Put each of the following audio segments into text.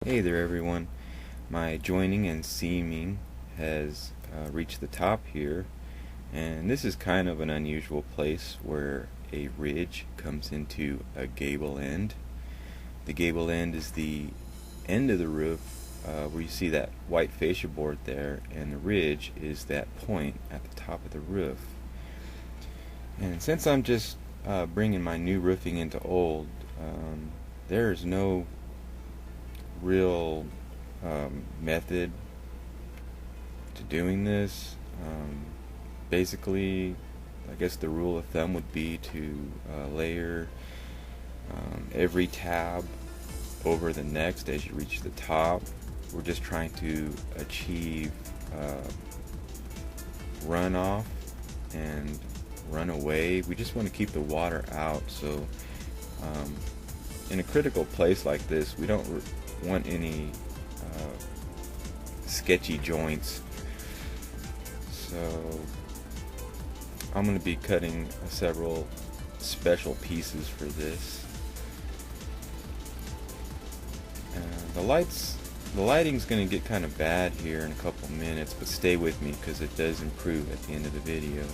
Hey there everyone, my joining and seaming has reached the top here, and this is kind of an unusual place where a ridge comes into a gable end. The gable end is the end of the roof where you see that white fascia board there, and the ridge is that point at the top of the roof. And since I'm just bringing my new roofing into old, there is no real method to doing this. Basically, I guess the rule of thumb would be to layer every tab over the next as you reach the top. We're just trying to achieve runoff and runaway. We just want to keep the water out, so in a critical place like this, we don't want any sketchy joints. So I'm going to be cutting several special pieces for this. The lighting's going to get kind of bad here in a couple minutes, but stay with me because it does improve at the end of the video.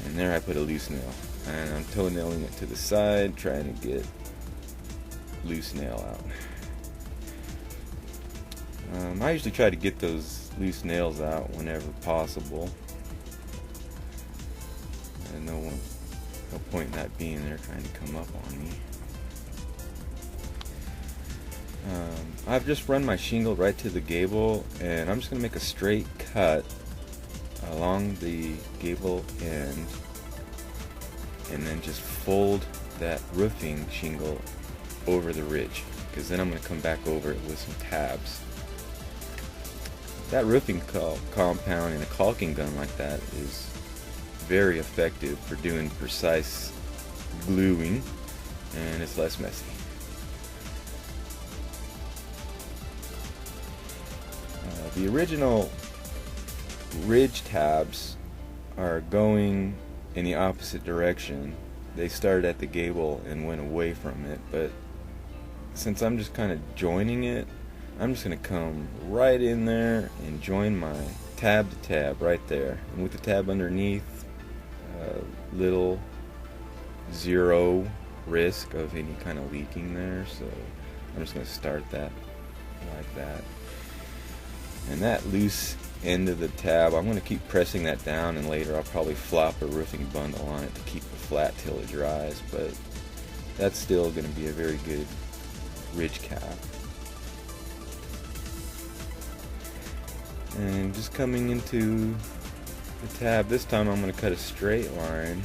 And there I put a loose nail, and I'm toenailing it to the side, trying to get loose nail out. I usually try to get those loose nails out whenever possible. And no point in that being there trying to come up on me. I've just run my shingle right to the gable, and I'm just going to make a straight cut along the gable end, and then just fold that roofing shingle over the ridge, because then I'm going to come back over it with some tabs. That roofing compound in a caulking gun like that is very effective for doing precise gluing, and it's less messy. The original ridge tabs are going in the opposite direction. They started at the gable and went away from it, but since I'm just kind of joining it, I'm just going to come right in there and join my tab to tab right there. And with the tab underneath, little zero risk of any kind of leaking there, so I'm just going to start that like that. And that loose end of the tab, I'm going to keep pressing that down, and later I'll probably flop a roofing bundle on it to keep it flat till it dries, but that's still going to be a very good ridge cap. And just coming into the tab, this time I'm going to cut a straight line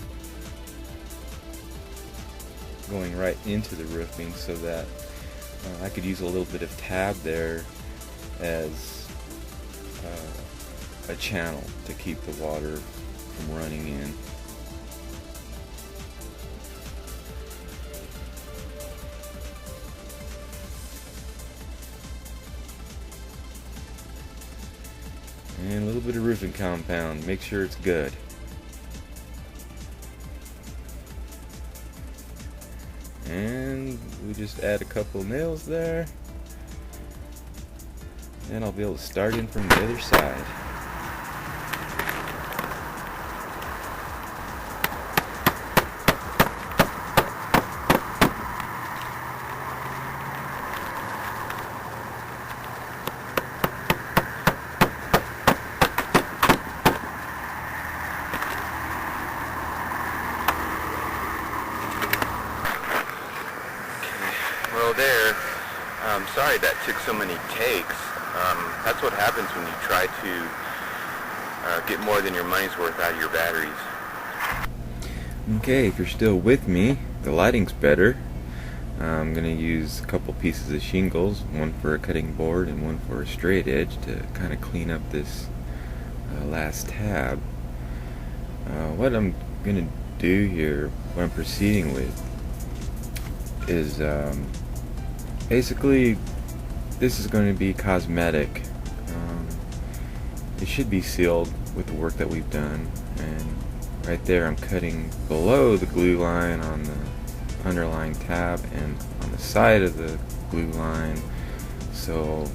going right into the roofing, so that I could use a little bit of tab there as a channel to keep the water from running in. And a little bit of roofing compound, make sure it's good. And we just add a couple nails there, and I'll be able to start in from the other side. Well, there, I'm sorry that took so many takes. That's what happens when you try to get more than your money's worth out of your batteries. Okay, if you're still with me, the lighting's better. I'm going to use a couple pieces of shingles, one for a cutting board and one for a straight edge, to kind of clean up this last tab. What I'm going to do here, what I'm proceeding with, is basically this is going to be cosmetic. It should be sealed with the work that we've done, and right there I'm cutting below the glue line on the underlying tab, and on the side of the glue line so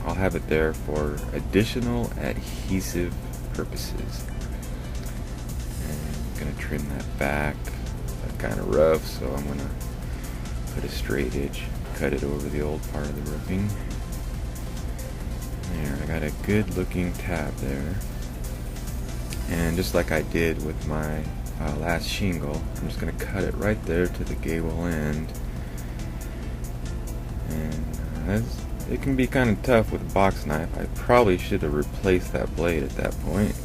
I'll have it there for additional adhesive purposes. And I'm going to trim that back. That's kind of rough, so I'm going to put a straight edge, cut it over the old part of the roofing. There, I got a good looking tab there. And just like I did with my last shingle, I'm just going to cut it right there to the gable end. And it can be kind of tough with a box knife. I probably should have replaced that blade at that point.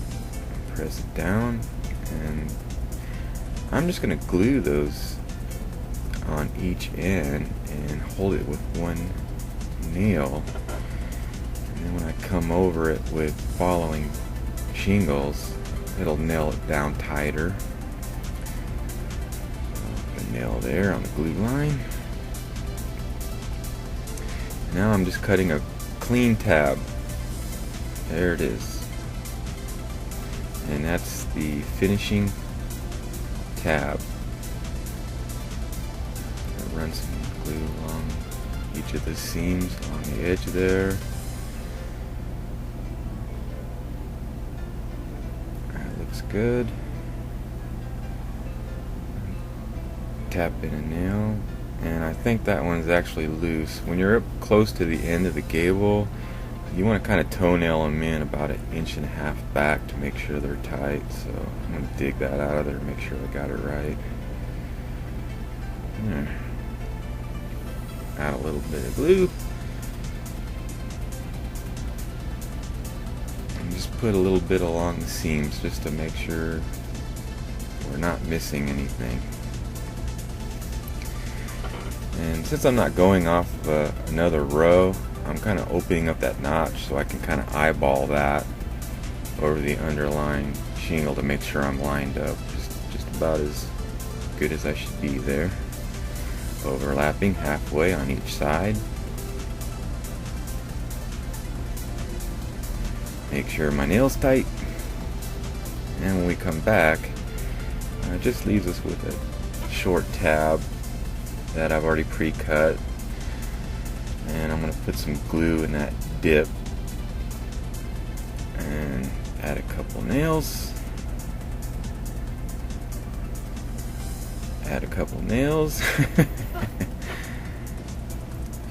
Press it down, and I'm just going to glue those on each end and hold it with one nail. And then when I come over it with following shingles, it'll nail it down tighter. Put a nail there on the glue line. Now I'm just cutting a clean tab. There it is. And that's the finishing tab. I run some glue along each of the seams along the edge there. That looks good. Tap in a nail. And I think that one's actually loose. When you're up close to the end of the gable, you want to kind of toenail them in about 1.5 inches back to make sure they're tight. So I'm going to dig that out of there and make sure I got it right. Add a little bit of glue. And just put a little bit along the seams just to make sure we're not missing anything. And since I'm not going off another row, I'm kind of opening up that notch so I can kind of eyeball that over the underlying shingle to make sure I'm lined up just about as good as I should be there. Overlapping halfway on each side. Make sure my nail's tight. And when we come back, it just leaves us with a short tab that I've already pre-cut, and I'm going to put some glue in that dip and add a couple nails,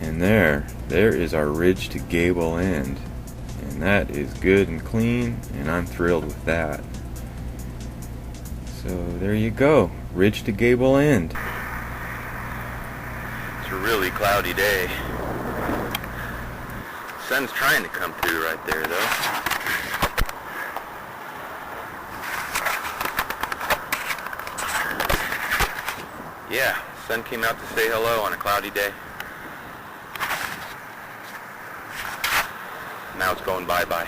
and there is our ridge to gable end, and that is good and clean, and I'm thrilled with that. So there you go, ridge to gable end. A really cloudy day. Sun's trying to come through right there though. Yeah, sun came out to say hello on a cloudy day. Now it's going bye-bye.